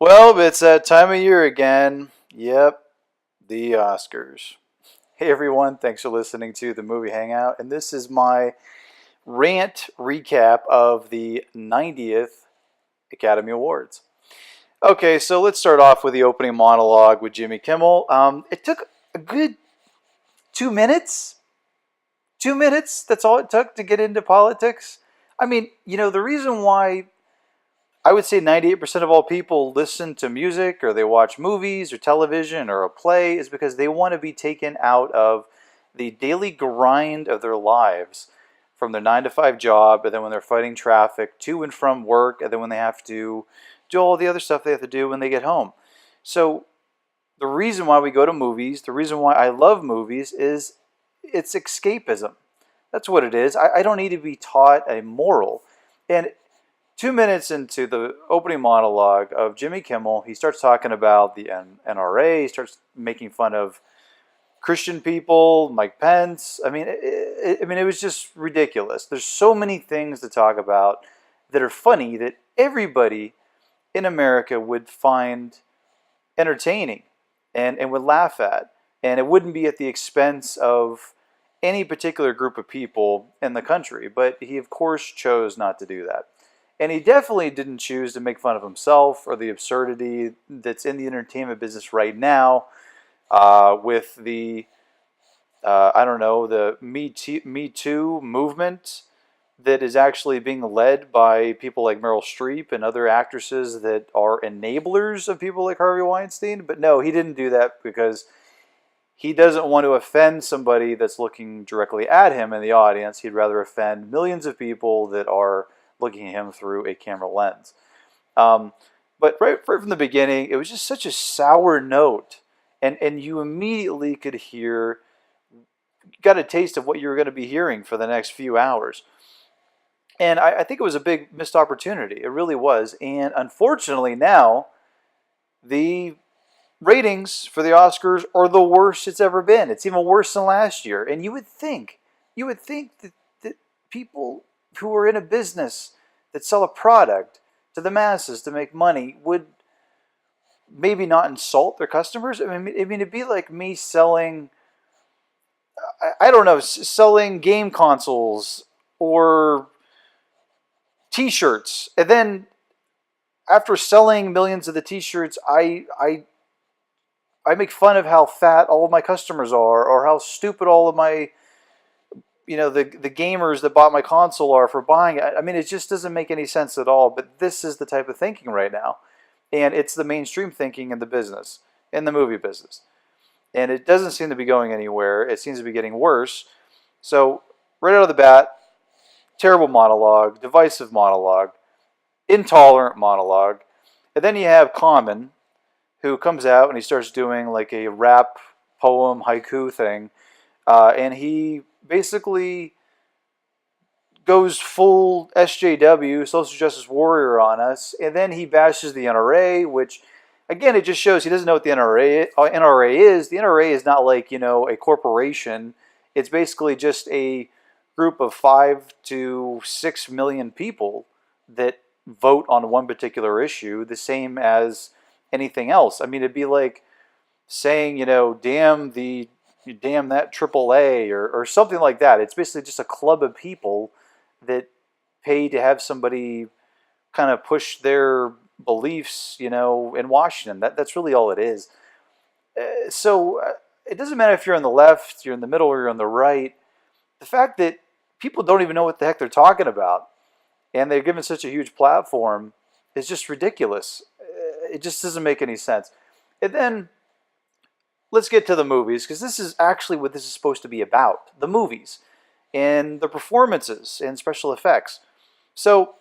Well, it's that time of year again. Yep, the Oscars. Hey everyone, thanks for listening to the movie Hangout, and this is my rant recap of the 90th Academy Awards. Okay, so let's start off with the opening monologue with Jimmy Kimmel. It took a good 2 minutes. 2 minutes, that's all it took to get into politics. I mean, the reason why I would say 98% of all people listen to music or they watch movies or television or a play is because they want to be taken out of the daily grind of their lives from their 9 to 5 job, and then when they're fighting traffic to and from work, and then when they have to do all the other stuff they have to do when they get home. So the reason why we go to movies, the reason why I love movies is it's escapism. That's what it is. I don't need to be taught a moral. And 2 minutes into the opening monologue of Jimmy Kimmel, he starts talking about the NRA. He starts making fun of Christian people, Mike Pence. It was just ridiculous. There's so many things to talk about that are funny that everybody in America would find entertaining and would laugh at. And it wouldn't be at the expense of any particular group of people in the country. But he, of course, chose not to do that. And he definitely didn't choose to make fun of himself or the absurdity that's in the entertainment business right now with the, the Me Too movement that is actually being led by people like Meryl Streep and other actresses that are enablers of people like Harvey Weinstein. But no, he didn't do that because he doesn't want to offend somebody that's looking directly at him in the audience. He'd rather offend millions of people that are looking at him through a camera lens. But right from the beginning, it was just such a sour note. And you immediately could hear, got a taste of what you were going to be hearing for the next few hours. And I think it was a big missed opportunity. It really was. And unfortunately now, the ratings for the Oscars are the worst it's ever been. It's even worse than last year. And you would think that people who are in a business that sell a product to the masses to make money would maybe not insult their customers. I mean, it'd be like me selling, I don't know, selling game consoles or T-shirts, and then after selling millions of the T-shirts, I make fun of how fat all of my customers are, or how stupid all of my the gamers that bought my console are for buying it. I mean, it just doesn't make any sense at all. But this is the type of thinking right now, and it's the mainstream thinking in the business, in the movie business, and it doesn't seem to be going anywhere. It seems to be getting worse. So right out of the bat, terrible monologue, divisive monologue, intolerant monologue, and then you have Common, who comes out and he starts doing like a rap poem haiku thing, and he basically goes full SJW, social justice warrior, on us, and then he bashes the NRA, which again, it just shows he doesn't know what the NRA is. The NRA is not like, a corporation. It's basically just a group of 5 to 6 million people that vote on one particular issue, the same as anything else. I mean, it'd be like saying, damn that AAA or something like that. It's basically just a club of people that pay to have somebody kind of push their beliefs, in Washington. That's really all it is. So it doesn't matter if you're on the left, you're in the middle, or you're on the right. The fact that people don't even know what the heck they're talking about, and they're given such a huge platform, is just ridiculous. It just doesn't make any sense. And then let's get to the movies, because this is actually what this is supposed to be about. The movies and the performances and special effects. So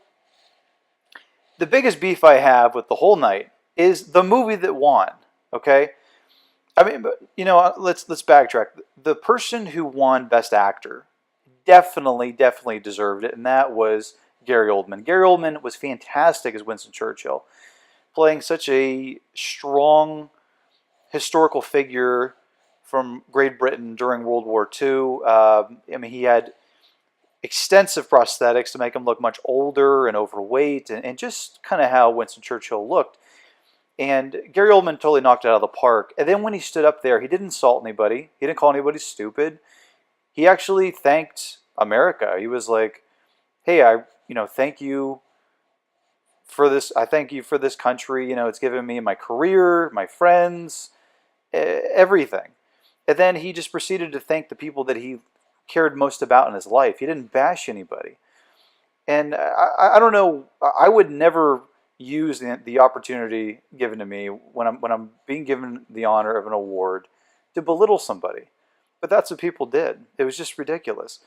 the biggest beef I have with the whole night is the movie that won, okay? I mean, let's backtrack. The person who won Best Actor definitely deserved it, and that was Gary Oldman. Gary Oldman was fantastic as Winston Churchill, playing such a strong historical figure from Great Britain during World War II. He had extensive prosthetics to make him look much older and overweight, and just kind of how Winston Churchill looked. And Gary Oldman totally knocked it out of the park. And then when he stood up there, he didn't insult anybody. He didn't call anybody stupid. He actually thanked America. He was like, "Hey, thank you for this. I thank you for this country. It's given me my career, my friends, everything." And then he just proceeded to thank the people that he cared most about in his life. He didn't bash anybody. And I don't know. I would never use the opportunity given to me when I'm being given the honor of an award to belittle somebody. But that's what people did. It was just ridiculous.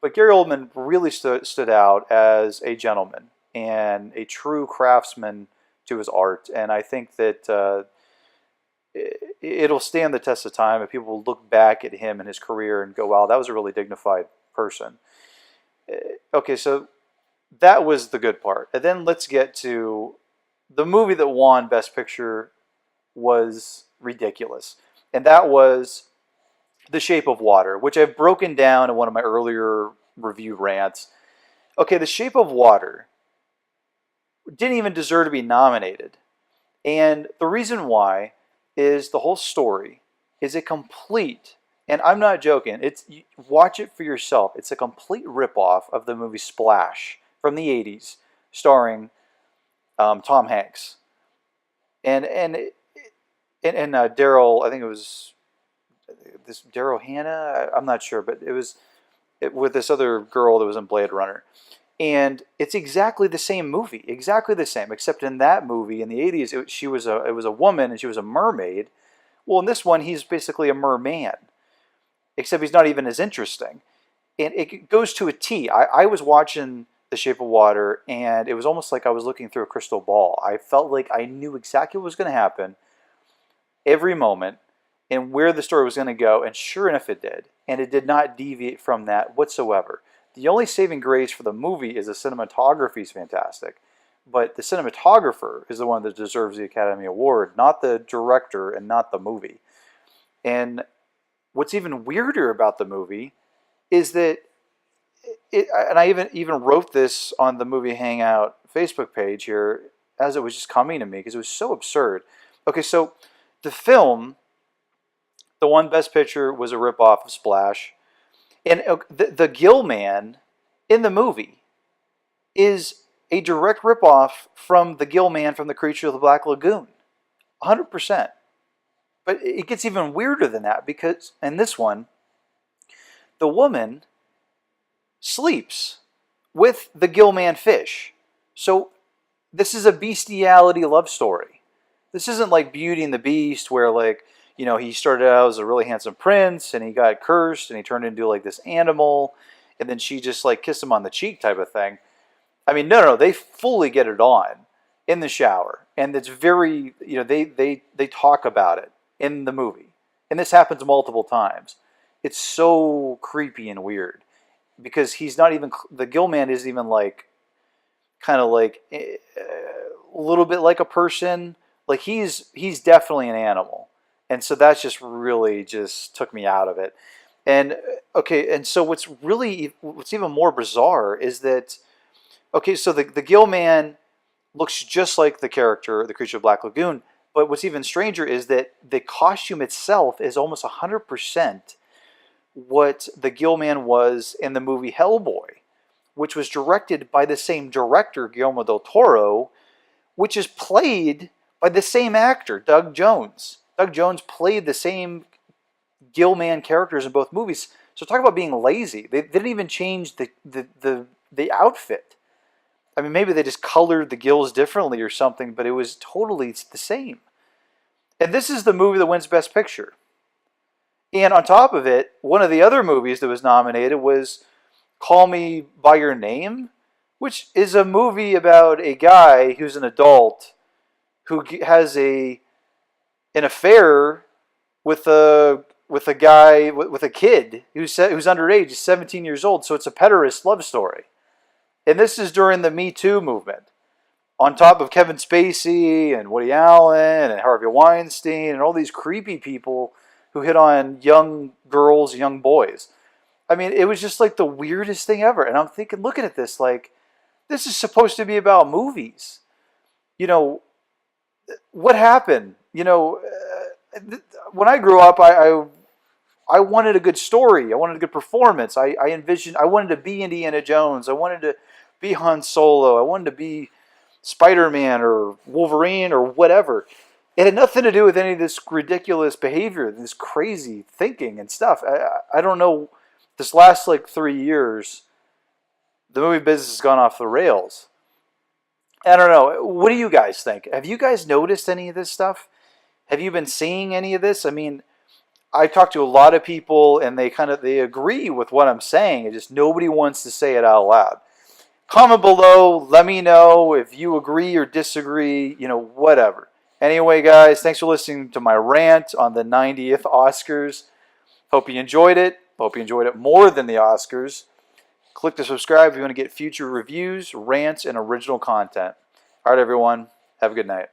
But Gary Oldman really stood out as a gentleman and a true craftsman to his art. And I think that it'll stand the test of time if people will look back at him and his career and go, wow, that was a really dignified person. Okay, so that was the good part. And then let's get to the movie that won Best Picture was ridiculous. And that was The Shape of Water, which I've broken down in one of my earlier review rants. Okay, The Shape of Water didn't even deserve to be nominated. And the reason why is the whole story is a complete, and I'm not joking, watch it for yourself. It's a complete ripoff of the movie Splash from the 80s, starring Tom Hanks. And Daryl, I think it was this Daryl Hannah, I'm not sure, but it was with this other girl that was in Blade Runner. And it's exactly the same movie, exactly the same, except in that movie in the 80s, it was a woman and she was a mermaid. Well, in this one, he's basically a merman, except he's not even as interesting. And it goes to a T. I was watching The Shape of Water, and it was almost like I was looking through a crystal ball. I felt like I knew exactly what was going to happen every moment and where the story was going to go, and sure enough, it did. And it did not deviate from that whatsoever. The only saving grace for the movie is the cinematography is fantastic, but the cinematographer is the one that deserves the Academy Award, not the director and not the movie. And what's even weirder about the movie is that and I even wrote this on the Movie Hangout Facebook page here as it was just coming to me because it was so absurd. Okay, so the film, the one Best Picture was a ripoff of Splash. And the Gill Man in the movie is a direct ripoff from the Gill Man from The Creature of the Black Lagoon. 100%. But it gets even weirder than that because in this one, the woman sleeps with the Gill Man fish. So this is a bestiality love story. This isn't like Beauty and the Beast where he started out as a really handsome prince and he got cursed and he turned into like this animal and then she just kissed him on the cheek type of thing. I mean, no, they fully get it on in the shower. And it's very, they talk about it in the movie. And this happens multiple times. It's so creepy and weird because he's not even, the Gill Man isn't even kind of a little bit like a person. Like he's definitely an animal. And so that's just really just took me out of it. And okay, and so what's even more bizarre is that, okay, so the Gill Man looks just like the character, the Creature of Black Lagoon, but what's even stranger is that the costume itself is almost 100% what the Gill Man was in the movie Hellboy, which was directed by the same director, Guillermo del Toro, which is played by the same actor, Doug Jones. Doug Jones played the same Gill Man characters in both movies. So talk about being lazy. They didn't even change the outfit. I mean, maybe they just colored the gills differently or something, but it was totally the same. And this is the movie that wins Best Picture. And on top of it, one of the other movies that was nominated was Call Me By Your Name, which is a movie about a guy who's an adult who has an affair with a guy with a kid who's underage. He's 17 years old, so it's a pederast love story. And this is during the Me Too movement, on top of Kevin Spacey and Woody Allen and Harvey Weinstein and all these creepy people who hit on young girls, young boys. I mean, it was just the weirdest thing ever. And I'm thinking, looking at this, this is supposed to be about movies. what happened? When I grew up, I wanted a good story. I wanted a good performance. I envisioned. I wanted to be Indiana Jones. I wanted to be Han Solo. I wanted to be Spider-Man or Wolverine or whatever. It had nothing to do with any of this ridiculous behavior, this crazy thinking and stuff. I don't know. This last like 3 years, the movie business has gone off the rails. I don't know. What do you guys think? Have you guys noticed any of this stuff? Have you been seeing any of this? I mean, I've talked to a lot of people, and they agree with what I'm saying. It just nobody wants to say it out loud. Comment below. Let me know if you agree or disagree. Whatever. Anyway, guys, thanks for listening to my rant on the 90th Oscars. Hope you enjoyed it. Hope you enjoyed it more than the Oscars. Click to subscribe if you want to get future reviews, rants, and original content. All right, everyone. Have a good night.